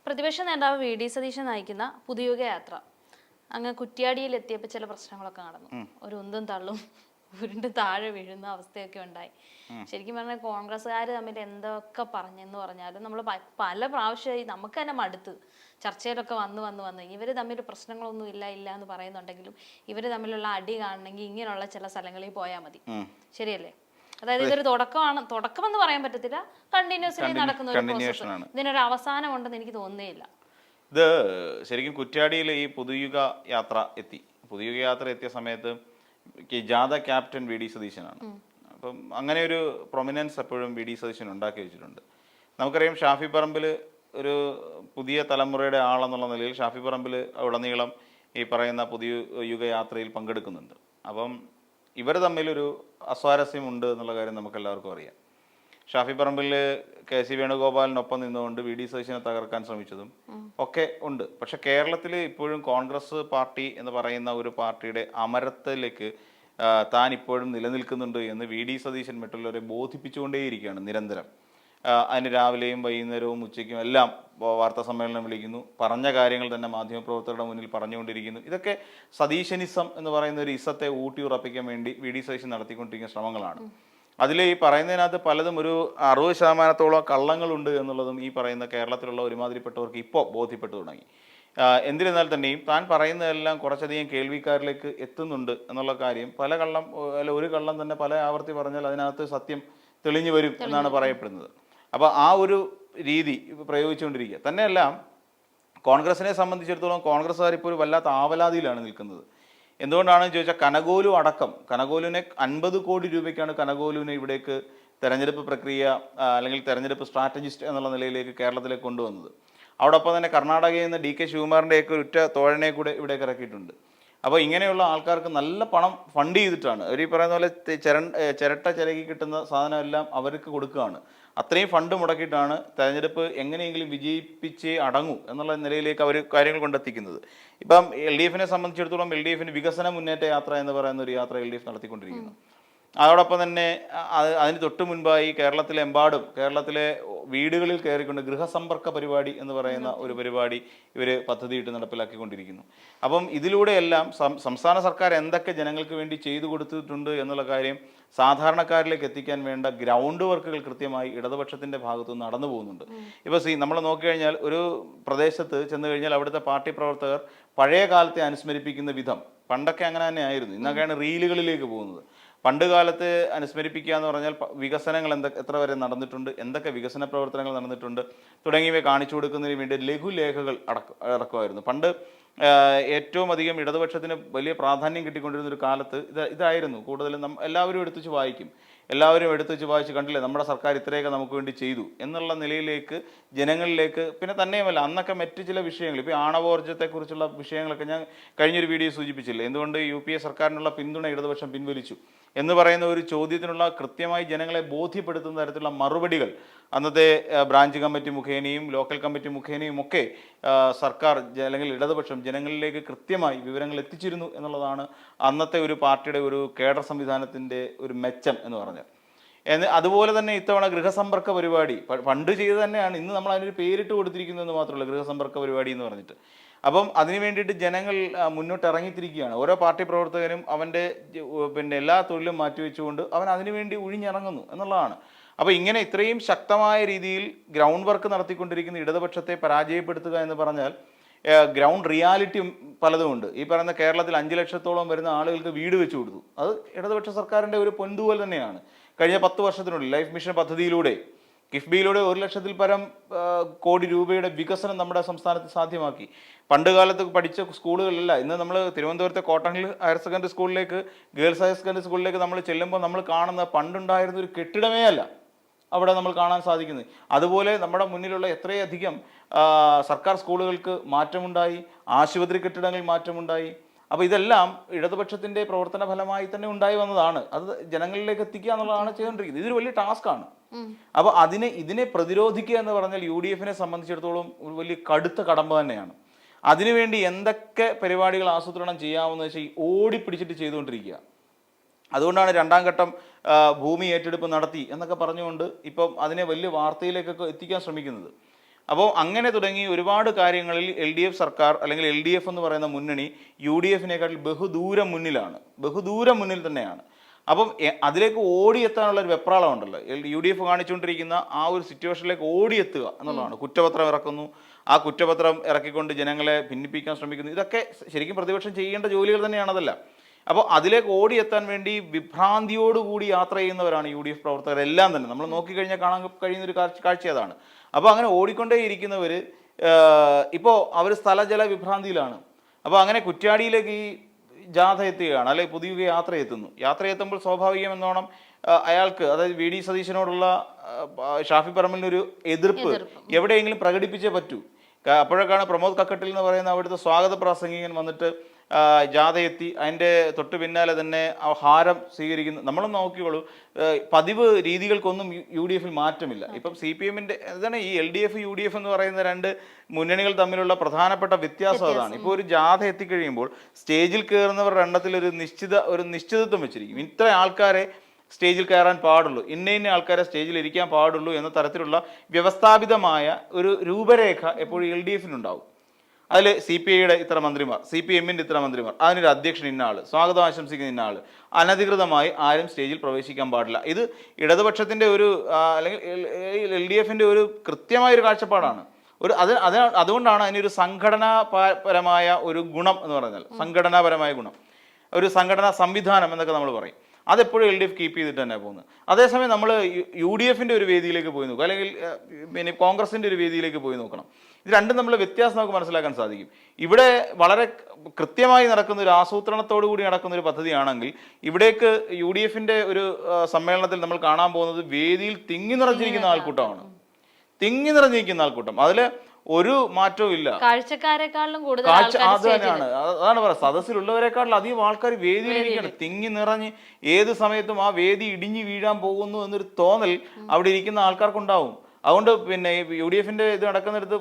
പ്രതിപക്ഷ നേതാവ് V D Satheesan നയിക്കുന്ന പുതുയുഗ യാത്ര അങ്ങ് കുറ്റ്യാടിയിൽ എത്തിയപ്പോൾ ചില പ്രശ്നങ്ങളൊക്കെ നടന്നു. ഒരു ഉന്തും തള്ളും ഉരുണ്ട് താഴെ വീഴുന്ന അവസ്ഥയൊക്കെ ഉണ്ടായി. ശരിക്കും പറഞ്ഞാൽ കോൺഗ്രസ്സുകാർ തമ്മിൽ എന്തൊക്കെ പറഞ്ഞെന്ന് പറഞ്ഞാലും നമ്മൾ പല പ്രാവശ്യമായി നമുക്ക് തന്നെ മടുത്ത് ചർച്ചയിലൊക്കെ വന്ന് ഇവർ തമ്മിൽ പ്രശ്നങ്ങളൊന്നും ഇല്ല എന്ന് പറയുന്നുണ്ടെങ്കിലും ഇവർ തമ്മിലുള്ള അടി കാണണമെങ്കിൽ ഇങ്ങനെയുള്ള ചില സ്ഥലങ്ങളിൽ പോയാൽ മതി. ശരിയല്ലേ? അതായത് ഇതൊരു തുടക്കമെന്ന് പറയാൻ പറ്റത്തില്ല, കണ്ടിന്യൂസ്ലി നടക്കുന്ന ഒരു പ്രോസസ്. ഇതിനൊരു അവസാനം ഉണ്ടെന്ന് എനിക്ക് തോന്നുന്നേയില്ല. ഇത് ശരിക്കും കുറ്റ്യാടിയിൽ ഈ പുതുയുഗ യാത്ര എത്തി. പുതുയുഗ യാത്ര എത്തിയ സമയത്ത് ജാഥ ക്യാപ്റ്റൻ വി ഡി സതീശനാണ്. അപ്പം അങ്ങനെ ഒരു പ്രൊമിനൻസ് എപ്പോഴും വി ഡി സതീശൻ ഉണ്ടാക്കി വെച്ചിട്ടുണ്ട്. നമുക്കറിയാം ഷാഫി പറമ്പിൽ ഒരു പുതിയ തലമുറയുടെ ആളെന്നുള്ള നിലയിൽ ഷാഫി പറമ്പിൽ ഉടനീളം ഈ പറയുന്ന പുതുയുഗ യാത്രയിൽ പങ്കെടുക്കുന്നുണ്ട്. അപ്പം ഇവർ തമ്മിലൊരു അസ്വാരസ്യമുണ്ട് എന്നുള്ള കാര്യം നമുക്ക് എല്ലാവർക്കും അറിയാം. ഷാഫി പറമ്പിൽ കെ സി വേണുഗോപാലിനൊപ്പം നിന്നുകൊണ്ട് വി ഡി സതീശനെ തകർക്കാൻ ശ്രമിച്ചതും ഒക്കെ ഉണ്ട്. പക്ഷെ കേരളത്തിൽ ഇപ്പോഴും കോൺഗ്രസ് പാർട്ടി എന്ന് പറയുന്ന ഒരു പാർട്ടിയുടെ അമരത്തിലേക്ക് താൻ ഇപ്പോഴും നിലനിൽക്കുന്നുണ്ട് എന്ന് വി ഡി സതീശൻ മറ്റുള്ളവരെ ബോധിപ്പിച്ചുകൊണ്ടേയിരിക്കുകയാണ് നിരന്തരം. അതിന് രാവിലെയും വൈകുന്നേരവും ഉച്ചയ്ക്കും എല്ലാം വാർത്താ സമ്മേളനം വിളിക്കുന്നു, പറഞ്ഞ കാര്യങ്ങൾ തന്നെ മാധ്യമപ്രവർത്തകരുടെ മുന്നിൽ പറഞ്ഞുകൊണ്ടിരിക്കുന്നു. ഇതൊക്കെ സതീശനിസം എന്ന് പറയുന്ന ഒരു ഇസത്തെ ഊട്ടിയുറപ്പിക്കാൻ വേണ്ടി വി ഡി സതീശൻ നടത്തിക്കൊണ്ടിരിക്കുന്ന ശ്രമങ്ങളാണ്. അതിൽ ഈ പറയുന്നതിനകത്ത് പലതും ഒരു 60% കള്ളങ്ങളുണ്ട് എന്നുള്ളതും ഈ പറയുന്ന കേരളത്തിലുള്ള ഒരുമാതിരിപ്പെട്ടവർക്ക് ഇപ്പോൾ ബോധ്യപ്പെട്ടു തുടങ്ങി. എന്നിരുന്നാൽ തന്നെയും താൻ പറയുന്നതെല്ലാം കുറച്ചധികം കേൾവിക്കാരിലേക്ക് എത്തുന്നുണ്ട് എന്നുള്ള കാര്യം ഒരു കള്ളം തന്നെ പല ആവർത്തി പറഞ്ഞാൽ അതിനകത്ത് സത്യം തെളിഞ്ഞു വരും എന്നാണ് പറയപ്പെടുന്നത്. അപ്പോൾ ആ ഒരു രീതി പ്രയോഗിച്ചുകൊണ്ടിരിക്കുക. തന്നെയല്ല, കോൺഗ്രസിനെ സംബന്ധിച്ചിടത്തോളം കോൺഗ്രസ്സുകാർ ഇപ്പോൾ ഒരു വല്ലാത്ത ആവലാതിയിലാണ് നിൽക്കുന്നത്. എന്തുകൊണ്ടാണെന്ന് ചോദിച്ചാൽ കനകോലുവിനെ 50 കോടി രൂപയ്ക്കാണ് കനകോലുവിനെ ഇവിടേക്ക് തെരഞ്ഞെടുപ്പ് പ്രക്രിയ അല്ലെങ്കിൽ തെരഞ്ഞെടുപ്പ് സ്ട്രാറ്റജിസ്റ്റ് എന്നുള്ള നിലയിലേക്ക് കേരളത്തിലേക്ക് കൊണ്ടുവന്നത്. അതോടൊപ്പം തന്നെ കർണാടകയിൽ നിന്ന് DK ശിവകുമാറിൻ്റെയൊക്കെ ഉറ്റ തോഴനെ കൂടെ ഇവിടേക്ക് ഇറക്കിയിട്ടുണ്ട്. അപ്പോൾ ഇങ്ങനെയുള്ള ആൾക്കാർക്ക് നല്ല പണം ഫണ്ട് ചെയ്തിട്ടാണ് അവർ ഈ പറയുന്ന പോലെ ചിരട്ട ചിരകി കിട്ടുന്ന സാധനമെല്ലാം അവർക്ക് കൊടുക്കുകയാണ്. അത്രയും ഫണ്ട് മുടക്കിയിട്ടാണ് തെരഞ്ഞെടുപ്പ് എങ്ങനെയെങ്കിലും വിജയിപ്പിച്ചേ അടങ്ങൂ എന്നുള്ള നിലയിലേക്ക് അവർ കാര്യങ്ങൾ കൊണ്ടെത്തിക്കുന്നത്. ഇപ്പം LDF സംബന്ധിച്ചിടത്തോളം LDF വികസന മുന്നേറ്റ യാത്ര എന്ന് പറയുന്ന ഒരു യാത്ര LDF നടത്തിക്കൊണ്ടിരിക്കുന്നു. അതോടൊപ്പം തന്നെ അതിന് തൊട്ട് മുൻപായി കേരളത്തിലെ വീടുകളിൽ കയറിക്കൊണ്ട് ഗൃഹസമ്പർക്ക പരിപാടി എന്ന് പറയുന്ന ഒരു പരിപാടി ഇവർ പദ്ധതിയിട്ട് നടപ്പിലാക്കിക്കൊണ്ടിരിക്കുന്നു. അപ്പം ഇതിലൂടെയെല്ലാം സംസ്ഥാന സർക്കാർ എന്തൊക്കെ ജനങ്ങൾക്ക് വേണ്ടി ചെയ്തു കൊടുത്തിട്ടുണ്ട് എന്നുള്ള കാര്യം സാധാരണക്കാരിലേക്ക് എത്തിക്കാൻ വേണ്ട ഗ്രൗണ്ട് വർക്കുകൾ കൃത്യമായി ഇടതുപക്ഷത്തിൻ്റെ ഭാഗത്തുനിന്ന് നടന്നു പോകുന്നുണ്ട്. ഇപ്പോൾ നമ്മൾ നോക്കിക്കഴിഞ്ഞാൽ ഒരു പ്രദേശത്ത് ചെന്ന് കഴിഞ്ഞാൽ അവിടുത്തെ പാർട്ടി പ്രവർത്തകർ പഴയ കാലത്തെ അനുസ്മരിപ്പിക്കുന്ന വിധം, പണ്ടൊക്കെ അങ്ങനെ തന്നെ ആയിരുന്നു, ഇന്നൊക്കെയാണ് റീലുകളിലേക്ക് പോകുന്നത്. പണ്ട് കാലത്ത് അനുസ്മരിപ്പിക്കുക എന്ന് പറഞ്ഞാൽ വികസനങ്ങൾ എത്ര വരെ നടന്നിട്ടുണ്ട്, എന്തൊക്കെ വികസന പ്രവർത്തനങ്ങൾ നടന്നിട്ടുണ്ട് തുടങ്ങിയവ കാണിച്ചു കൊടുക്കുന്നതിന് വേണ്ടി ലഘുലേഖകൾ ഇറക്കുമായിരുന്നു. പണ്ട് ഏറ്റവും അധികം ഇടതുപക്ഷത്തിന് വലിയ പ്രാധാന്യം കിട്ടിക്കൊണ്ടിരുന്ന ഒരു കാലത്ത് ഇതായിരുന്നു കൂടുതലും. എല്ലാവരും എടുത്തുവെച്ച് വായിച്ച് കണ്ടില്ലേ നമ്മുടെ സർക്കാർ ഇത്രയൊക്കെ നമുക്ക് വേണ്ടി ചെയ്തു എന്നുള്ള നിലയിലേക്ക് ജനങ്ങളിലേക്ക്. പിന്നെ തന്നെയുമല്ല, അന്നൊക്കെ മറ്റു ചില വിഷയങ്ങൾ, ഇപ്പോൾ ആണവോർജ്ജത്തെക്കുറിച്ചുള്ള വിഷയങ്ങളൊക്കെ ഞാൻ കഴിഞ്ഞൊരു വീഡിയോ സൂചിപ്പിച്ചില്ലേ, എന്തുകൊണ്ട് UPA സർക്കാരിനുള്ള പിന്തുണ ഇടതുപക്ഷം പിൻവലിച്ചു എന്ന് പറയുന്ന ഒരു ചോദ്യത്തിനുള്ള കൃത്യമായി ജനങ്ങളെ ബോധ്യപ്പെടുത്തുന്ന തരത്തിലുള്ള മറുപടികൾ അന്നത്തെ ബ്രാഞ്ച് കമ്മിറ്റി മുഖേനയും ലോക്കൽ കമ്മിറ്റി മുഖേനയും ഒക്കെ സർക്കാർ അല്ലെങ്കിൽ ഇടതുപക്ഷം ജനങ്ങളിലേക്ക് കൃത്യമായി വിവരങ്ങൾ എത്തിച്ചിരുന്നു എന്നുള്ളതാണ് അന്നത്തെ ഒരു പാർട്ടിയുടെ ഒരു കേഡർ സംവിധാനത്തിൻ്റെ ഒരു മെച്ചം എന്ന് പറഞ്ഞാൽ. അതുപോലെ തന്നെ ഇത്തവണ ഗൃഹസമ്പർക്ക പരിപാടി പണ്ട് ചെയ്ത് തന്നെയാണ്, ഇന്ന് നമ്മൾ അതിനൊരു പേരിട്ട് കൊടുത്തിരിക്കുന്നതെന്ന് മാത്രമല്ല, ഗൃഹസമ്പർക്ക പരിപാടി എന്ന് പറഞ്ഞിട്ട്. അപ്പം അതിനു വേണ്ടിയിട്ട് ജനങ്ങൾ മുന്നോട്ട് ഇറങ്ങിത്തിരിക്കുകയാണ്. ഓരോ പാർട്ടി പ്രവർത്തകനും അവൻ്റെ എല്ലാ തൊഴിലും മാറ്റിവെച്ചുകൊണ്ട് അവൻ അതിനുവേണ്ടി ഉഴിഞ്ഞിറങ്ങുന്നു എന്നുള്ളതാണ്. അപ്പോൾ ഇങ്ങനെ ഇത്രയും ശക്തമായ രീതിയിൽ ഗ്രൗണ്ട് വർക്ക് നടത്തിക്കൊണ്ടിരിക്കുന്ന ഇടതുപക്ഷത്തെ പരാജയപ്പെടുത്തുക എന്ന് പറഞ്ഞാൽ ഗ്രൗണ്ട് റിയാലിറ്റി പലതുമുണ്ട്. ഈ പറയുന്ന കേരളത്തിൽ 5 ലക്ഷത്തോളം വരുന്ന ആളുകൾക്ക് വീട് വെച്ചു കൊടുത്തു. അത് ഇടതുപക്ഷ സർക്കാരിൻ്റെ ഒരു പൊൻതൂവൽ തന്നെയാണ്. കഴിഞ്ഞ 10 വർഷത്തിനുള്ളിൽ ലൈഫ് മിഷൻ പദ്ധതിയിലൂടെ കിഫ്ബിയിലൂടെ 1 ലക്ഷത്തിൽ പരം കോടി രൂപയുടെ വികസനം നമ്മുടെ സംസ്ഥാനത്ത് സാധ്യമാക്കി. പണ്ട് കാലത്ത് പഠിച്ച സ്കൂളുകളിലല്ല ഇന്ന് നമ്മൾ തിരുവനന്തപുരത്തെ കോട്ടൺ ഹിൽ ഹയർ സെക്കൻഡറി സ്കൂളിലേക്ക്, ഗേൾസ് ഹയർ സെക്കൻഡറി സ്കൂളിലേക്ക് നമ്മൾ ചെല്ലുമ്പോൾ നമ്മൾ കാണുന്ന പണ്ടുണ്ടായിരുന്ന ഒരു കെട്ടിടമേ അല്ല അവിടെ നമ്മൾ കാണാൻ സാധിക്കുന്നത്. അതുപോലെ നമ്മുടെ മുന്നിലുള്ള എത്രയധികം സർക്കാർ സ്കൂളുകൾക്ക് മാറ്റമുണ്ടായി, ആശുപത്രി കെട്ടിടങ്ങളിൽ മാറ്റമുണ്ടായി. അപ്പോൾ ഇതെല്ലാം ഇടതുപക്ഷത്തിൻ്റെ പ്രവർത്തന ഫലമായി തന്നെ ഉണ്ടായി വന്നതാണ്. അത് ജനങ്ങളിലേക്ക് എത്തിക്കുക എന്നുള്ളതാണ് ചെയ്തുകൊണ്ടിരിക്കുന്നത്. ഇതൊരു വലിയ ടാസ്ക്കാണ്. അപ്പോൾ ഇതിനെ പ്രതിരോധിക്കുക എന്ന് പറഞ്ഞാൽ UDF സംബന്ധിച്ചിടത്തോളം ഒരു വലിയ കടുത്ത കടമ്പ തന്നെയാണ്. അതിനുവേണ്ടി എന്തൊക്കെ പരിപാടികൾ ആസൂത്രണം ചെയ്യാമെന്ന് വെച്ചാൽ ഓടിപ്പിടിച്ചിട്ട് ചെയ്തുകൊണ്ടിരിക്കുക. അതുകൊണ്ടാണ് 2ാം ഘട്ടം ഭൂമി ഏറ്റെടുപ്പ് നടത്തി എന്നൊക്കെ പറഞ്ഞുകൊണ്ട് ഇപ്പം അതിനെ വലിയ വാർത്തയിലേക്കൊക്കെ എത്തിക്കാൻ ശ്രമിക്കുന്നത്. അപ്പോൾ അങ്ങനെ തുടങ്ങി ഒരുപാട് കാര്യങ്ങളിൽ LDF സർക്കാർ അല്ലെങ്കിൽ LDF എന്ന് പറയുന്ന മുന്നണി UDF-നേക്കാൾ ബഹുദൂരം മുന്നിൽ തന്നെയാണ്. അപ്പം അതിലേക്ക് ഓടിയെത്താനുള്ള ഒരു വെപ്രാളം ഉണ്ടല്ലോ, UDF കാണിച്ചുകൊണ്ടിരിക്കുന്ന ആ ഒരു സിറ്റുവേഷനിലേക്ക് ഓടിയെത്തുക എന്നുള്ളതാണ്. കുറ്റപത്രം ഇറക്കുന്നു, ആ കുറ്റപത്രം ഇറക്കിക്കൊണ്ട് ജനങ്ങളെ ഭിന്നിപ്പിക്കാൻ ശ്രമിക്കുന്നു. ഇതൊക്കെ ശരിക്കും പ്രതിപക്ഷം ചെയ്യേണ്ട ജോലികൾ തന്നെയാണ് അതല്ല. അപ്പോൾ അതിലേക്ക് ഓടിയെത്താൻ വേണ്ടി വിഭ്രാന്തിയോടുകൂടി യാത്ര ചെയ്യുന്നവരാണ് UDF പ്രവർത്തകരെല്ലാം തന്നെ. നമ്മൾ നോക്കിക്കഴിഞ്ഞാൽ കാണാൻ കഴിയുന്ന ഒരു കാഴ്ച അതാണ്. അപ്പോൾ അങ്ങനെ ഓടിക്കൊണ്ടേയിരിക്കുന്നവർ ഇപ്പോൾ അവർ സ്ഥലജല വിഭ്രാന്തിയിലാണ്. അപ്പോൾ അങ്ങനെ കുറ്റ്യാടിയിലേക്ക് ഈ ജാഥ എത്തുകയാണ്, അല്ലെങ്കിൽ പുതിയ യാത്ര എത്തുമ്പോൾ സ്വാഭാവികമെന്നോണം അയാൾക്ക്, അതായത് VD സതീശനോടുള്ള ഷാഫി പറമ്പലിനൊരു എതിർപ്പ് എവിടെയെങ്കിലും പ്രകടിപ്പിച്ചേ പറ്റൂ. അപ്പോഴൊക്കെയാണ് പ്രമോദ് കക്കട്ടിൽ എന്ന് പറയുന്ന അവിടുത്തെ സ്വാഗത പ്രാസംഗികൻ വന്നിട്ട് ജാഥ എത്തി. അതിൻ്റെ തൊട്ട് പിന്നാലെ തന്നെ ഹാരം സ്വീകരിക്കുന്നു. നമ്മളൊന്ന് നോക്കിയോളൂ, പതിവ് രീതികൾക്കൊന്നും UDF-ൽ മാറ്റമില്ല. ഇപ്പം CPM-ന്റെ അതാണ് ഈ LDF UDF എന്ന് പറയുന്ന രണ്ട് മുന്നണികൾ തമ്മിലുള്ള പ്രധാനപ്പെട്ട വ്യത്യാസം അതാണ്. ഇപ്പോൾ ഒരു ജാഥ എത്തിക്കഴിയുമ്പോൾ സ്റ്റേജിൽ കയറുന്നവരുടെ എണ്ണത്തിൽ ഒരു നിശ്ചിതത്വം വെച്ചിരിക്കും. ഇത്ര ആൾക്കാരെ സ്റ്റേജിൽ കയറാൻ പാടുള്ളൂ, ഇന്ന ആൾക്കാരെ സ്റ്റേജിൽ ഇരിക്കാൻ പാടുള്ളൂ എന്ന തരത്തിലുള്ള വ്യവസ്ഥാപിതമായ ഒരു രൂപരേഖ എപ്പോഴും LDF-നുണ്ടാവും. അതിൽ CPI-യുടെ ഇത്ര മന്ത്രിമാർ, CPM-ന്റെ ഇത്ര മന്ത്രിമാർ, അതിനൊരു അധ്യക്ഷൻ ഇന്ന ആൾ, സ്വാഗതം ആശംസിക്കുന്ന ഇന്ന ആൾ, അനധികൃതമായി ആരും സ്റ്റേജിൽ പ്രവേശിക്കാൻ പാടില്ല. ഇത് ഇടതുപക്ഷത്തിൻ്റെ ഒരു അല്ലെങ്കിൽ LDF-ന്റെ ഒരു കൃത്യമായൊരു കാഴ്ചപ്പാടാണ്. അതുകൊണ്ടാണ് അതിനൊരു സംഘടനാപരമായ ഒരു ഗുണം എന്ന് പറഞ്ഞാൽ, സംഘടനാപരമായ ഗുണം, ഒരു സംഘടനാ സംവിധാനം എന്നൊക്കെ നമ്മൾ പറയും. അതെപ്പോഴും LDF കീപ്പ് ചെയ്തിട്ട് തന്നെ പോകുന്നത്. അതേസമയം നമ്മൾ UDF-ന്റെ ഒരു വേദിയിലേക്ക് പോയി നോക്കുക, അല്ലെങ്കിൽ പിന്നെ കോൺഗ്രസിൻ്റെ ഒരു വേദിയിലേക്ക് പോയി നോക്കണം. ഇത് രണ്ടും തമ്മിലുള്ള വ്യത്യാസം നമുക്ക് മനസ്സിലാക്കാൻ സാധിക്കും. ഇവിടെ വളരെ കൃത്യമായി നടക്കുന്ന ഒരു ആസൂത്രണത്തോടു കൂടി നടക്കുന്ന ഒരു പദ്ധതിയാണെങ്കിൽ, ഇവിടേക്ക് UDF-ന്റെ ഒരു സമ്മേളനത്തിൽ നമ്മൾ കാണാൻ പോകുന്നത് വേദിയിൽ തിങ്ങി നിറഞ്ഞിരിക്കുന്ന ആൾക്കൂട്ടമാണ്. അതിൽ ഒരു മാറ്റവും ഇല്ല. കാഴ്ചക്കാരെക്കാളും കൂടുതൽ അതാണ് പറയുന്നത്, സദസ്സിലുള്ളവരെക്കാളും അധികം ആൾക്കാർ വേദിയിലിരിക്കുകയാണ്, തിങ്ങി നിറഞ്ഞ്. ഏത് സമയത്തും ആ വേദി ഇടിഞ്ഞു വീഴാൻ പോകുന്നു എന്നൊരു തോന്നൽ അവിടെ ഇരിക്കുന്ന ആൾക്കാർക്കുണ്ടാവും. അതുകൊണ്ട് പിന്നെ UDF-ന്റെ ഇത് നടക്കുന്നിടത്ത്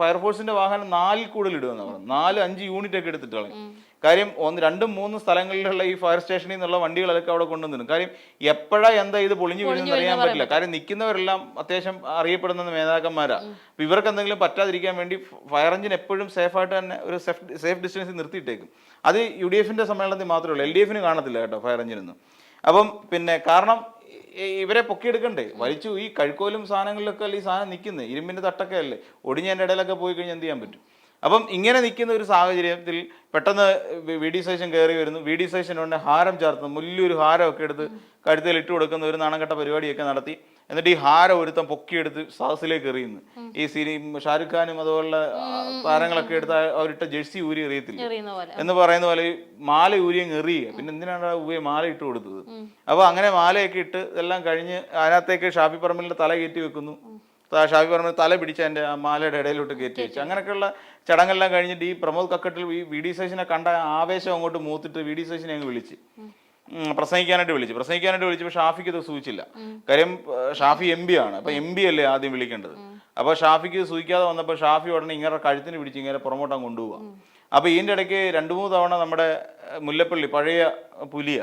ഫയർഫോഴ്സിന്റെ വാഹനം 4 കൂടുതൽ ഇടുമെന്ന് പറഞ്ഞു, 4-5 യൂണിറ്റ് ഒക്കെ എടുത്തിട്ട് കളയും. കാര്യം 1-2-3 സ്ഥലങ്ങളിലുള്ള ഈ ഫയർ സ്റ്റേഷനിൽ നിന്നുള്ള വണ്ടികളൊക്കെ അവിടെ കൊണ്ടുവന്നിടും. കാര്യം എപ്പോഴാ എന്താ ഇത് പൊളിഞ്ഞു വീഴുമെന്ന് അറിയാൻ പറ്റില്ല. കാര്യം നിൽക്കുന്നവരെല്ലാം അത്യാവശ്യം അറിയപ്പെടുന്ന നേതാക്കന്മാരാ. അപ്പൊ ഇവർക്ക് എന്തെങ്കിലും പറ്റാതിരിക്കാൻ വേണ്ടി ഫയർ എഞ്ചിൻ എപ്പോഴും സേഫായിട്ട് തന്നെ ഒരു സേഫ് ഡിസ്റ്റൻസിൽ നിർത്തിയിട്ടേക്കും. അത് UDF-ന്റെ സമ്മേളനത്തിൽ മാത്രമേ ഉള്ളൂ, LDF-ന് കാണത്തില്ല കേട്ടോ ഫയർ എഞ്ചിനൊന്നും. അപ്പം പിന്നെ കാരണം ഇവരെ പൊക്കിയെടുക്കണ്ടേ, വലിച്ചു ഈ കഴുക്കോലും സാധനങ്ങളിലൊക്കെ അല്ലേ ഈ സാധനം നിൽക്കുന്നത്, ഇരുമ്പിൻ്റെ തട്ടൊക്കെ അല്ലേ, ഒടിഞ്ഞതിൻ്റെ ഇടയിലൊക്കെ പോയി കഴിഞ്ഞാൽ എന്ത് ചെയ്യാൻ പറ്റും? അപ്പം ഇങ്ങനെ നിൽക്കുന്ന ഒരു സാഹചര്യത്തിൽ പെട്ടെന്ന് VD സതീശൻ കയറി വരുന്നു. VD സതീശൻ ഉടനെ ഹാരം ചേർത്ത് വലിയൊരു ഹാരമൊക്കെ എടുത്ത് കഴുത്തിൽ ഇട്ട് കൊടുക്കുന്ന ഒരു നാണംകെട്ട പരിപാടിയൊക്കെ നടത്തി. എന്നിട്ട് ഈ ഹാരം ഒരുത്തം പൊക്കിയെടുത്ത് സദസ്സിലേക്ക് എറിയുന്നു. ഈ ഷാരൂഖ് ഖാനും അതുപോലുള്ള താരങ്ങളൊക്കെ എടുത്ത് അവരിട്ട ജേഴ്സി ഊരി എറിയത്തില്ല എന്ന് പറയുന്ന പോലെ മാല ഊരിയും എറിയുക. പിന്നെ എന്തിനാണ് മാല ഇട്ട് കൊടുത്തത്? അപ്പോൾ അങ്ങനെ മാലയൊക്കെ ഇട്ട് ഇതെല്ലാം കഴിഞ്ഞ് അതിനകത്തേക്ക് ഷാഫി പറമ്പലിന്റെ തല കയറ്റി വെക്കുന്നു. ഷാഫി പറമ്പിൽ തല പിടിച്ച് എൻ്റെ ആ മാലയുടെ ഇടയിലോട്ട് കയറ്റി വെച്ചു. അങ്ങനെയൊക്കെയുള്ള ചടങ്ങെല്ലാം കഴിഞ്ഞിട്ട് ഈ പ്രമോദ് കക്കട്ടിൽ ഈ VD സതീശനെ കണ്ട ആവേശം അങ്ങോട്ട് മൂത്തിട്ട് VD സതീശനെ അങ്ങ് വിളിച്ച് പ്രസംഗിക്കാനായിട്ട് വിളിച്ചപ്പോൾ ഷാഫിക്ക് ഇത് സൂചിച്ചില്ല. കാര്യം ഷാഫി MP ആണ്. അപ്പൊ MP അല്ലേ ആദ്യം വിളിക്കേണ്ടത്. അപ്പൊ ഷാഫിക്ക് സൂചിക്കാതെ വന്നപ്പോൾ ഷാഫി ഉടനെ ഇങ്ങനെ കഴുത്തിന് പിടിച്ച് ഇങ്ങനെ പുറമോട്ടാൻ കൊണ്ടുപോവാം. അപ്പൊ ഇതിന്റെ ഇടയ്ക്ക് 2-3 തവണ നമ്മുടെ മുല്ലപ്പള്ളി, പഴയ പുലിയ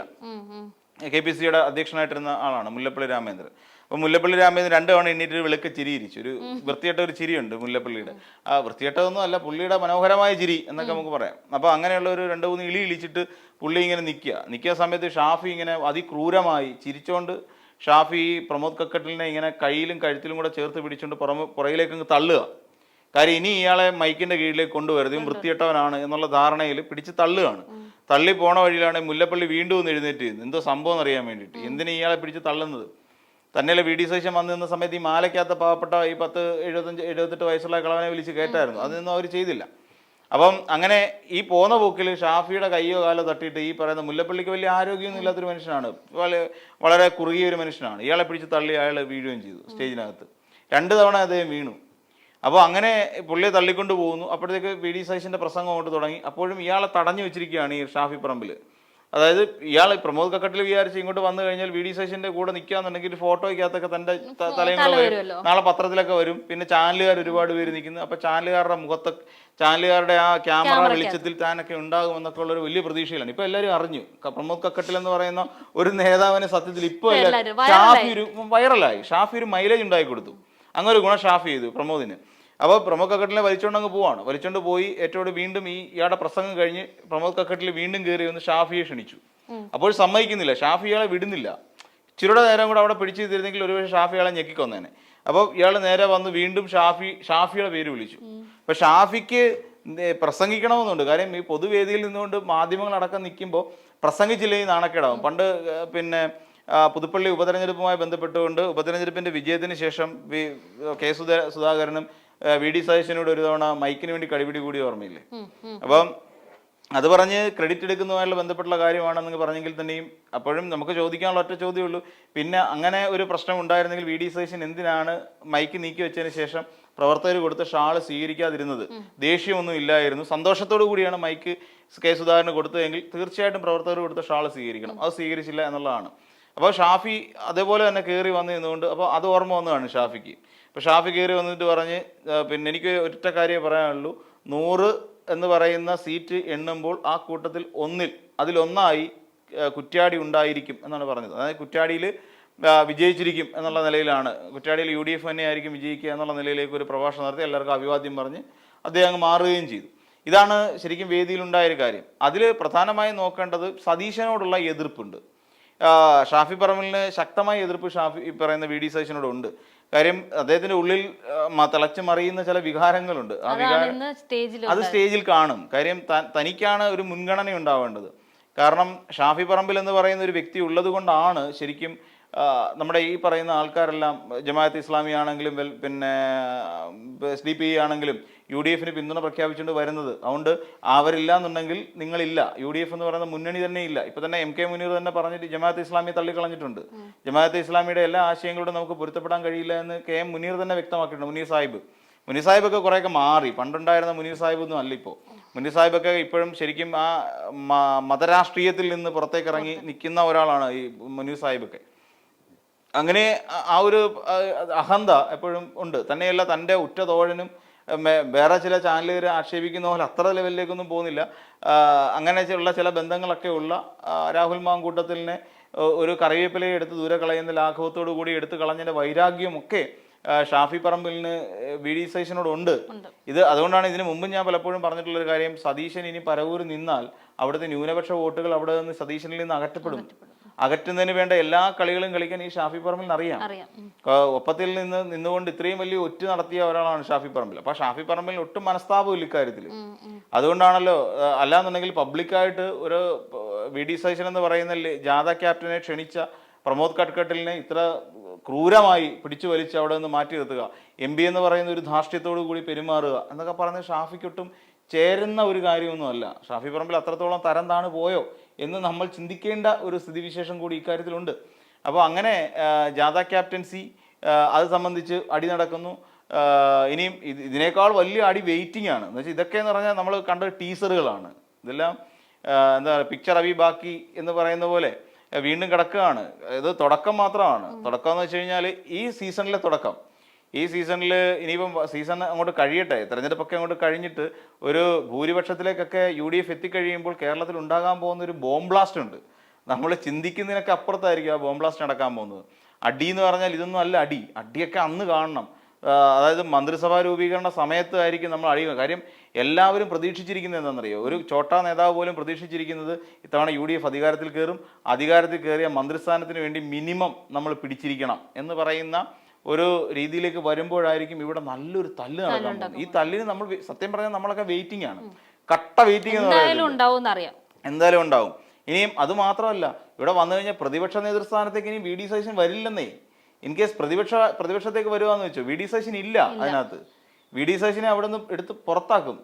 KPCയുടെ അധ്യക്ഷനായിട്ടിരുന്ന ആളാണ് മുല്ലപ്പള്ളി രാമേന്ദ്രൻ. അപ്പൊ മുല്ലപ്പള്ളി രാമേന്ദ്രൻ 2 തവണ എണ്ണീറ്റ് വിളക്ക് ചിരിയിരിച്ചു. ഒരു വൃത്തികെട്ട ഒരു ചിരിയുണ്ട് മുല്ലപ്പള്ളിയുടെ. ആ വൃത്തികെട്ടതൊന്നും അല്ല, പുള്ളിയുടെ മനോഹരമായ ചിരി എന്നൊക്കെ നമുക്ക് പറയാം. അപ്പൊ അങ്ങനെയുള്ള ഒരു 2-3 ഇളി ഇളിച്ചിട്ട് പുള്ളി ഇങ്ങനെ നിൽക്കുക സമയത്ത് ഷാഫി ഇങ്ങനെ അതിക്രൂരമായി ചിരിച്ചോണ്ട് ഷാഫി പ്രമോദ് കക്കട്ടിലിനെ ഇങ്ങനെ കയ്യിലും കഴുത്തിലും കൂടെ ചേർത്ത് പിടിച്ചുകൊണ്ട് പുറകിലേക്ക് അങ്ങ് തള്ളുക. കാര്യം ഇനി ഇയാളെ മൈക്കിന്റെ കീഴിലേക്ക് കൊണ്ടുവരുത്, വൃത്തികെട്ടവനാണ് എന്നുള്ള ധാരണയിൽ പിടിച്ച് തള്ളുകയാണ്. തള്ളി പോണ വഴിയിലാണ് മുല്ലപ്പള്ളി വീണ്ടും ഒന്ന് എഴുന്നേറ്റ് എന്തോ സംഭവം അറിയാൻ വേണ്ടിയിട്ട്. എന്തിനാ ഇയാളെ പിടിച്ച് തള്ളുന്നത്? തന്നെയല്ല VD സതീശൻ വന്നു നിന്ന സമയത്ത് ഈ മാലയ്ക്കകത്ത പാവപ്പെട്ട ഈ 10-75-78 വയസ്സുള്ള കളവനെ വിളിച്ച് കയറ്റായിരുന്നു. അതൊന്നും അവർ ചെയ്തില്ല. അപ്പം അങ്ങനെ ഈ പോകുന്ന പോക്കിൽ ഷാഫിയുടെ കയ്യോ കാലോ തട്ടിയിട്ട് ഈ പറയുന്ന മുല്ലപ്പള്ളിക്ക് വലിയ ആരോഗ്യമൊന്നും ഇല്ലാത്തൊരു മനുഷ്യനാണ്, വളരെ കുറുകിയ ഒരു മനുഷ്യനാണ്. ഇയാളെ പിടിച്ച് തള്ളി അയാൾ വീഴുകയും ചെയ്തു സ്റ്റേജിനകത്ത്. 2 തവണ അദ്ദേഹം വീണു. അപ്പോൾ അങ്ങനെ പുള്ളിയെ തള്ളിക്കൊണ്ട് പോകുന്നു. അപ്പോഴത്തേക്ക് VD സതീശൻ്റെ പ്രസംഗം അങ്ങോട്ട് തുടങ്ങി. അപ്പോഴും ഇയാളെ തടഞ്ഞു വെച്ചിരിക്കുകയാണ് ഈ ഷാഫി പറമ്പിൽ. അതായത് ഇയാൾ പ്രമോദ് കക്കട്ടിൽ വിചാരിച്ച് ഇങ്ങോട്ട് വന്നു കഴിഞ്ഞാൽ VD സതീശന്റെ കൂടെ നിൽക്കാന്നുണ്ടെങ്കിൽ ഫോട്ടോയ്ക്കകത്തൊക്കെ തന്റെ തലയിൽ വരും, നാളെ പത്രത്തിലൊക്കെ വരും. പിന്നെ ചാനലുകാർ ഒരുപാട് പേര് നിൽക്കുന്നു. അപ്പൊ ചാനലുകാരുടെ ആ ക്യാമറ വെളിച്ചത്തിൽ താനൊക്കെ ഉണ്ടാകുമെന്നൊക്കെ ഉള്ള ഒരു വലിയ പ്രതീക്ഷയിലാണ്. ഇപ്പൊ എല്ലാവരും അറിഞ്ഞു പ്രമോദ് കക്കട്ടിൽ എന്ന് പറയുന്ന ഒരു നേതാവിനെ സത്യത്തിൽ ഇപ്പൊ ഷാഫി ഒരു വൈറലായി. ഷാഫി ഒരു മൈലേജ് ഉണ്ടാക്കി കൊടുത്തു. അങ്ങനെ ഒരു ഗുണം ഷാഫി ചെയ്തു പ്രമോദിന്. അപ്പോൾ പ്രമോദ് കക്കട്ടിലെ വലിച്ചുകൊണ്ടങ്ങ് പോവാണ്. വലിച്ചുകൊണ്ട് പോയി ഏറ്റവും വീണ്ടും ഇയാളുടെ പ്രസംഗം കഴിഞ്ഞ് പ്രമോദ് കക്കട്ടിൽ വീണ്ടും കയറി വന്ന് ഷാഫിയെ ക്ഷണിച്ചു. അപ്പോൾ സമ്മതിക്കുന്നില്ല, ഷാഫി ഇയാളെ വിടുന്നില്ല. ഇച്ചിരിയുടെ നേരം കൂടെ അവിടെ പിടിച്ചു ചെയ്തിരുന്നെങ്കിൽ ഒരുപക്ഷെ ഷാഫി ഇയാളെ ഞെക്കിക്കൊന്നേനെ. അപ്പോൾ ഇയാൾ നേരെ വന്ന് വീണ്ടും ഷാഫിയുടെ പേര് വിളിച്ചു. അപ്പോൾ ഷാഫിക്ക് പ്രസംഗിക്കണമെന്നുണ്ട്. കാര്യം ഈ പൊതുവേദിയിൽ നിന്നുകൊണ്ട് മാധ്യമങ്ങളടക്കം നിൽക്കുമ്പോൾ പ്രസംഗിച്ചില്ലെങ്കിൽ നാണക്കേടാവും. പണ്ട് പിന്നെ പുതുപ്പള്ളി ഉപതെരഞ്ഞെടുപ്പുമായി ബന്ധപ്പെട്ടുകൊണ്ട് ഉപതെരഞ്ഞെടുപ്പിന്റെ വിജയത്തിന് ശേഷം കെ സുധാകരനും വി ഡി സതീശനോട് ഒരു തവണ മൈക്കിന് വേണ്ടി കടിപിടി കൂടി ഓർമ്മയില്ലേ? അപ്പം അത് പറഞ്ഞ് ക്രെഡിറ്റ് എടുക്കുന്നതുമായുള്ള ബന്ധപ്പെട്ടുള്ള കാര്യമാണെന്ന് പറഞ്ഞെങ്കിൽ തന്നെയും അപ്പോഴും നമുക്ക് ചോദിക്കാനുള്ള ഒറ്റ ചോദ്യമുള്ളൂ, പിന്നെ അങ്ങനെ ഒരു പ്രശ്നം ഉണ്ടായിരുന്നെങ്കിൽ വി ഡി സതീശൻ എന്തിനാണ് മൈക്ക് നീക്കി വെച്ചതിന് ശേഷം പ്രവർത്തകർ കൊടുത്ത ഷാള് സ്വീകരിക്കാതിരുന്നത്? ദേഷ്യമൊന്നും ഇല്ലായിരുന്നു, സന്തോഷത്തോടു കൂടിയാണ് മൈക്ക് കെ സുധാകരന് കൊടുത്തതെങ്കിൽ തീർച്ചയായിട്ടും പ്രവർത്തകർ കൊടുത്ത ഷാള് സ്വീകരിക്കണം. അത് സ്വീകരിച്ചില്ല എന്നുള്ളതാണ്. അപ്പോൾ ഷാഫി അതേപോലെ തന്നെ കയറി വന്നിരുന്നുകൊണ്ട് അപ്പോൾ അത് ഓർമ്മ വന്നതാണ് ഷാഫിക്ക്. അപ്പോൾ ഷാഫി കയറി വന്നിട്ട് പറഞ്ഞ് പിന്നെ എനിക്ക് ഒറ്റ കാര്യമേ പറയാനുള്ളൂ, 100 എന്ന് പറയുന്ന സീറ്റ് എണ്ണുമ്പോൾ ആ കൂട്ടത്തിൽ അതിലൊന്നായി കുറ്റ്യാടി ഉണ്ടായിരിക്കും എന്നാണ് പറഞ്ഞത്. അതായത് കുറ്റ്യാടിയിൽ വിജയിച്ചിരിക്കും എന്നുള്ള നിലയിലാണ്, കുറ്റ്യാടിയിൽ UDF തന്നെ ആയിരിക്കും വിജയിക്കുക എന്നുള്ള നിലയിലേക്ക് ഒരു പ്രഭാഷണം നടത്തി എല്ലാവർക്കും അഭിവാദ്യം പറഞ്ഞ് അദ്ദേഹം അങ്ങ് മാറുകയും ചെയ്തു. ഇതാണ് ശരിക്കും വേദിയിലുണ്ടായൊരു കാര്യം. അതിൽ പ്രധാനമായും നോക്കേണ്ടത് സതീശനോടുള്ള എതിർപ്പുണ്ട്. ഷാഫി പറമ്പിലിന് ശക്തമായ എതിർപ്പ് ഈ പറയുന്ന വി ഡി സതീശനോടുണ്ട്. കാര്യം അദ്ദേഹത്തിന്റെ ഉള്ളിൽ തിളച്ചു മറിയുന്ന ചില വികാരങ്ങളുണ്ട്. ആ വികാരം അത് സ്റ്റേജിൽ കാണും. കാര്യം തനിക്കാണ് ഒരു മുൻഗണന ഉണ്ടാവേണ്ടത്. കാരണം ഷാഫി പറമ്പിൽ എന്ന് പറയുന്ന ഒരു വ്യക്തി ഉള്ളത് കൊണ്ടാണ് ശരിക്കും നമ്മുടെ ഈ പറയുന്ന ആൾക്കാരെല്ലാം ജമാഅത്ത് ഇസ്ലാമി ആണെങ്കിലും പിന്നെ SDP ആണെങ്കിലും UDF പിന്തുണ പ്രഖ്യാപിച്ചുകൊണ്ട് വരുന്നത്. അതുകൊണ്ട് അവരില്ല എന്നുണ്ടെങ്കിൽ നിങ്ങളില്ല, UDF എന്ന് പറയുന്ന മുന്നണി തന്നെ ഇല്ല. ഇപ്പൊ തന്നെ MK മുനീർ തന്നെ പറഞ്ഞിട്ട് ജമാഅത്ത് ഇസ്ലാമിയെ തള്ളിക്കളഞ്ഞിട്ടുണ്ട്. ജമാഅത്ത് ഇസ്ലാമിയുടെ എല്ലാ ആശയങ്ങളോടും നമുക്ക് പൊരുത്തപ്പെടാൻ കഴിയില്ല എന്ന് KM മുനീർ തന്നെ വ്യക്തമാക്കിയിട്ടുണ്ട്. മുനീർ സാഹിബൊക്കെ കുറേയൊക്കെ മാറി, പണ്ടുണ്ടായിരുന്ന മുനീർ സാഹിബ് ഒന്നും അല്ല ഇപ്പോൾ. മുനീർ സാഹിബൊക്കെ ഇപ്പോഴും ശരിക്കും ആ മതരാഷ്ട്രീയത്തിൽ നിന്ന് പുറത്തേക്ക് ഇറങ്ങി നിൽക്കുന്ന ഒരാളാണ് ഈ മുനീർ സാഹിബൊക്കെ. അങ്ങനെ ആ ഒരു അഹന്ത എപ്പോഴും ഉണ്ട്. തന്നെയല്ല തൻ്റെ ഉറ്റ തോഴനും വേറെ ചില ചാനലുകാർ ആക്ഷേപിക്കുന്ന പോലെ അത്ര ലെവലിലേക്കൊന്നും പോകുന്നില്ല. അങ്ങനെ ഉള്ള ചില ബന്ധങ്ങളൊക്കെ ഉള്ള രാഹുൽ മാങ്കൂട്ടത്തിലിനെ ഒരു കറിവേപ്പിലയെ എടുത്ത് ദൂരെ കളയുന്ന ലാഘവത്തോടു കൂടി എടുത്ത് കളഞ്ഞതിൻ്റെ വൈരാഗ്യമൊക്കെ ഷാഫി പറമ്പിലിന് വി ഡി സതീശനോടുണ്ട്. ഇത് അതുകൊണ്ടാണ് ഇതിനു മുമ്പ് ഞാൻ പലപ്പോഴും പറഞ്ഞിട്ടുള്ളൊരു കാര്യം, സതീശൻ ഇനി പരവൂർ നിന്നാൽ അവിടുത്തെ ന്യൂനപക്ഷ വോട്ടുകൾ അവിടെ നിന്ന് സതീശനിൽ നിന്ന് അകറ്റുന്നതിന് വേണ്ട എല്ലാ കളികളും കളിക്കാൻ ഈ ഷാഫി പറമ്പിലിന് അറിയാം. ഒപ്പത്തിൽ നിന്നുകൊണ്ട് ഇത്രയും വലിയ ഒറ്റ നടത്തിയ ഒരാളാണ് ഷാഫി പറമ്പിൽ. അപ്പൊ ഷാഫി പറമ്പിൽ ഒട്ടും മനസ്താപമില്ല ഇക്കാര്യത്തിൽ. അതുകൊണ്ടാണല്ലോ അല്ലാന്നുണ്ടെങ്കിൽ പബ്ലിക്കായിട്ട് ഒരു വി ഡി സതീശൻ എന്ന് പറയുന്ന ജാഥ ക്യാപ്റ്റനെ ക്ഷണിച്ച പ്രമോദ് കട്കട്ടിലിനെ ഇത്ര ക്രൂരമായി പിടിച്ചു വലിച്ച് അവിടെ നിന്ന് മാറ്റി നിർത്തുക, MP എന്ന് പറയുന്ന ഒരു ധാർഷ്ട്യത്തോടു കൂടി പെരുമാറുക എന്നൊക്കെ പറഞ്ഞ് ഷാഫിക്കൊട്ടും ചേരുന്ന ഒരു കാര്യമൊന്നുമല്ല. ഷാഫി പറമ്പിൽ അത്രത്തോളം തരം താണ് പോയോ എന്ന് നമ്മൾ ചിന്തിക്കേണ്ട ഒരു സ്ഥിതിവിശേഷം കൂടി ഇക്കാര്യത്തിലുണ്ട്. അപ്പോൾ അങ്ങനെ ജാഥ ക്യാപ്റ്റൻസി അത് സംബന്ധിച്ച് അടി നടക്കുന്നു. ഇനിയും ഇതിനേക്കാൾ വലിയ അടി വെയിറ്റിംഗ് ആണ്. എന്ന് വെച്ചാൽ ഇതൊക്കെ എന്ന് പറഞ്ഞാൽ നമ്മൾ കണ്ട ടീസറുകളാണ്. ഇതെല്ലാം എന്താ പറയുക, പിക്ചർ അബി ബാക്കി എന്ന് പറയുന്ന പോലെ വീണ്ടും കിടക്കുകയാണ്. ഇത് തുടക്കം മാത്രമാണ്. തുടക്കം എന്ന് വെച്ച് കഴിഞ്ഞാൽ ഈ സീസണിലെ തുടക്കം. ഈ സീസണിൽ ഇനിയിപ്പം സീസൺ അങ്ങോട്ട് കഴിയട്ടെ, തെരഞ്ഞെടുപ്പൊക്കെ അങ്ങോട്ട് കഴിഞ്ഞിട്ട് ഒരു ഭൂരിപക്ഷത്തിലേക്കൊക്കെ UDF എത്തിക്കഴിയുമ്പോൾ കേരളത്തിൽ ഉണ്ടാകാൻ പോകുന്ന ഒരു ബോംബ് ബ്ലാസ്റ്റ് ഉണ്ട്. നമ്മൾ ചിന്തിക്കുന്നതിനൊക്കെ അപ്പുറത്തായിരിക്കും ആ ബോംബ് ബ്ലാസ്റ്റ് നടക്കാൻ പോകുന്നത്. അടി എന്ന് പറഞ്ഞാൽ ഇതൊന്നും അല്ല അടിയൊക്കെ അന്ന് കാണണം. അതായത് മന്ത്രിസഭാ രൂപീകരണ സമയത്തായിരിക്കും നമ്മൾ അടിയുക. കാര്യം എല്ലാവരും പ്രതീക്ഷിച്ചിരിക്കുന്നത് എന്താണെന്നറിയോ, ഒരു ചോട്ടാ നേതാവ് പോലും പ്രതീക്ഷിച്ചിരിക്കുന്നത് ഇത്തവണ UDF അധികാരത്തിൽ കയറിയ മന്ത്രിസ്ഥാനത്തിന് വേണ്ടി മിനിമം നമ്മൾ പിടിച്ചിരിക്കണം എന്ന് പറയുന്ന ഒരു രീതിയിലേക്ക് വരുമ്പോഴായിരിക്കും ഇവിടെ നല്ലൊരു തല്ല് നടക്കാൻ പോകുന്നത്. ഈ തല്ലിന് നമ്മൾ സത്യം പറഞ്ഞാൽ നമ്മളൊക്കെ വെയിറ്റിംഗ് ആണ്, കട്ട വെയിറ്റിംഗ് എന്തായാലും ഉണ്ടാവും. ഇനിയും അത് മാത്രമല്ല, ഇവിടെ വന്നു കഴിഞ്ഞാൽ പ്രതിപക്ഷ നേതൃസ്ഥാനത്തേക്ക് ഇനി വി ഡി സതീശൻ വരില്ലെന്നേ. ഇൻ കേസ് പ്രതിപക്ഷത്തേക്ക് വരുവാന്ന് വെച്ചോ, വി ഡി സതീശൻ ഇല്ല അതിനകത്ത്. വി ഡി സതീശനെ അവിടെ നിന്ന് എടുത്ത്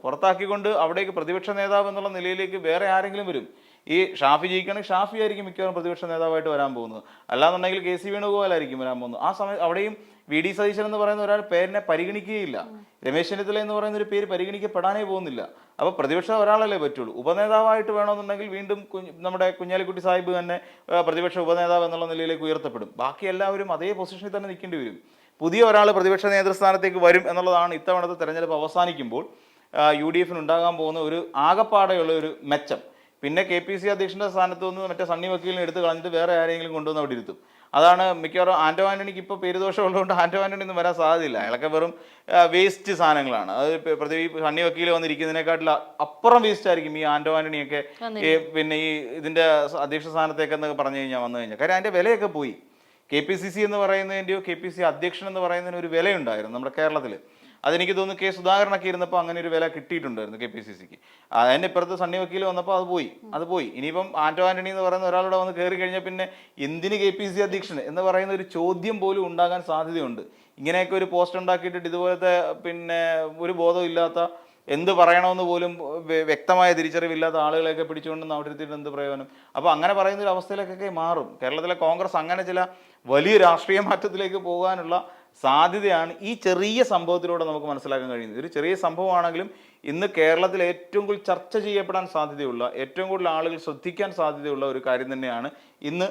പുറത്താക്കിക്കൊണ്ട് അവിടേക്ക് പ്രതിപക്ഷ നേതാവ് എന്നുള്ള നിലയിലേക്ക് വേറെ ആരെങ്കിലും വരും. ഈ ഷാഫി ജയിക്കുകയാണെങ്കിൽ ഷാഫി ആയിരിക്കും മിക്കവാറും പ്രതിപക്ഷ നേതാവായിട്ട് വരാൻ പോകുന്നത്. അല്ലാന്നുണ്ടെങ്കിൽ KC വേണുഗോപാലായിരിക്കും വരാൻ പോകുന്നത്. ആ സമയത്ത് അവിടെയും വി ഡി സതീശൻ എന്ന് പറയുന്ന ഒരാൾ പേരിനെ പരിഗണിക്കുകയില്ല. രമേശ് ചെന്നിത്തല എന്ന് പറയുന്ന ഒരു പേര് പരിഗണിക്കപ്പെടാനേ പോകുന്നില്ല. അപ്പോൾ പ്രതിപക്ഷം ഒരാളല്ലേ പറ്റുള്ളൂ. ഉപനേതാവായിട്ട് വേണമെന്നുണ്ടെങ്കിൽ വീണ്ടും നമ്മുടെ കുഞ്ഞാലിക്കുട്ടി സാഹിബ് തന്നെ പ്രതിപക്ഷ ഉപനേതാവ് എന്നുള്ള നിലയിലേക്ക് ഉയർത്തപ്പെടും. ബാക്കി എല്ലാവരും അതേ പൊസിഷനിൽ തന്നെ നിൽക്കേണ്ടി വരും. പുതിയ ഒരാൾ പ്രതിപക്ഷ നേതൃസ്ഥാനത്തേക്ക് വരും എന്നുള്ളതാണ് ഇത്തവണത്തെ തെരഞ്ഞെടുപ്പ് അവസാനിക്കുമ്പോൾ UDF ഉണ്ടാകാൻ പോകുന്ന ഒരു ആകപ്പാടെയുള്ള ഒരു മെച്ചം. പിന്നെ KPC അധ്യക്ഷന്റെ സ്ഥാനത്ത് നിന്ന് മറ്റേ സണ്ണി വക്കീലിനെ എടുത്ത് കളഞ്ഞിട്ട് വേറെ ആരെങ്കിലും കൊണ്ടുവന്ന് അവിടെ ഇരുത്തും. അതാണ് മിക്കവാറും ആന്റോ ആന്റണിക്ക് ഇപ്പോൾ പേരുദോഷം ഉള്ളതുകൊണ്ട് ആന്റോ ആന്റണി ഒന്നും വരാൻ സാധ്യതയില്ല. അയാളൊക്കെ വെറും വേസ്റ്റ് സാധനങ്ങളാണ്. അത് പ്രത്യേകിച്ച് സണ്ണി വക്കീൽ വന്നിരിക്കുന്നതിനെക്കാട്ടിൽ അപ്പുറം വേസ്റ്റ് ആയിരിക്കും ഈ ആന്റോ ആന്റണിയൊക്കെ പിന്നെ ഈ ഇതിന്റെ അധ്യക്ഷ സ്ഥാനത്തേക്കെന്നൊക്കെ പറഞ്ഞു കഴിഞ്ഞാൽ വന്നു കഴിഞ്ഞാൽ. കാര്യം അതിന്റെ വിലയൊക്കെ പോയി. KPCC എന്ന് പറയുന്നതിൻ്റെയോ KPCC അധ്യക്ഷൻ എന്ന് പറയുന്നതിന് ഒരു വിലയുണ്ടായിരുന്നു നമ്മുടെ കേരളത്തിൽ. അതെനിക്ക് തോന്നുന്നു കെ സുധാകരനൊക്കെ ഇരുന്നപ്പോൾ അങ്ങനെ ഒരു വില കിട്ടിയിട്ടുണ്ടായിരുന്നു KPCCക്ക്. അതിൻ്റെ ഇപ്പുറത്ത് സണ്ണി വക്കീൽ വന്നപ്പോൾ അത് പോയി. ഇനിയിപ്പം ആന്റോ ആന്റണി എന്ന് പറയുന്ന ഒരാളുടെ വന്ന് കയറി കഴിഞ്ഞാൽ പിന്നെ എന്തിന് KPCC അധ്യക്ഷൻ എന്ന് പറയുന്ന ഒരു ചോദ്യം പോലും ഉണ്ടാകാൻ സാധ്യതയുണ്ട്. ഇങ്ങനെയൊക്കെ ഒരു പോസ്റ്റ് ഉണ്ടാക്കിയിട്ടിട്ട് ഇതുപോലത്തെ പിന്നെ ഒരു ബോധം ഇല്ലാത്ത, എന്ത് പറയണമെന്ന് പോലും വ്യക്തമായ തിരിച്ചറിവില്ലാത്ത ആളുകളെയൊക്കെ പിടിച്ചുകൊണ്ട് അവിടെത്തിയിട്ട് എന്ത് പ്രയോജനം? അപ്പോൾ അങ്ങനെ പറയുന്ന ഒരു അവസ്ഥയിലേക്കൊക്കെ മാറും. കേരളത്തിലെ കോൺഗ്രസ് അങ്ങനെ ചില വലിയ രാഷ്ട്രീയ മാറ്റത്തിലേക്ക് പോകാനുള്ള സാധ്യതയാണ് ഈ ചെറിയ സംഭവത്തിലൂടെ നമുക്ക് മനസ്സിലാക്കാൻ കഴിയുന്നത്. ഒരു ചെറിയ സംഭവമാണെങ്കിലും ഇന്ന് കേരളത്തിൽ ഏറ്റവും കൂടുതൽ ചർച്ച ചെയ്യപ്പെടാൻ സാധ്യതയുള്ള, ഏറ്റവും കൂടുതൽ ആളുകൾ ശ്രദ്ധിക്കാൻ സാധ്യതയുള്ള ഒരു കാര്യം തന്നെയാണ് ഇന്ന്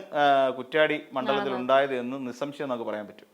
കുറ്റ്യാടി മണ്ഡലത്തിൽ ഉണ്ടായത് എന്ന് നിസ്സംശയം നമുക്ക് പറയാൻ പറ്റും.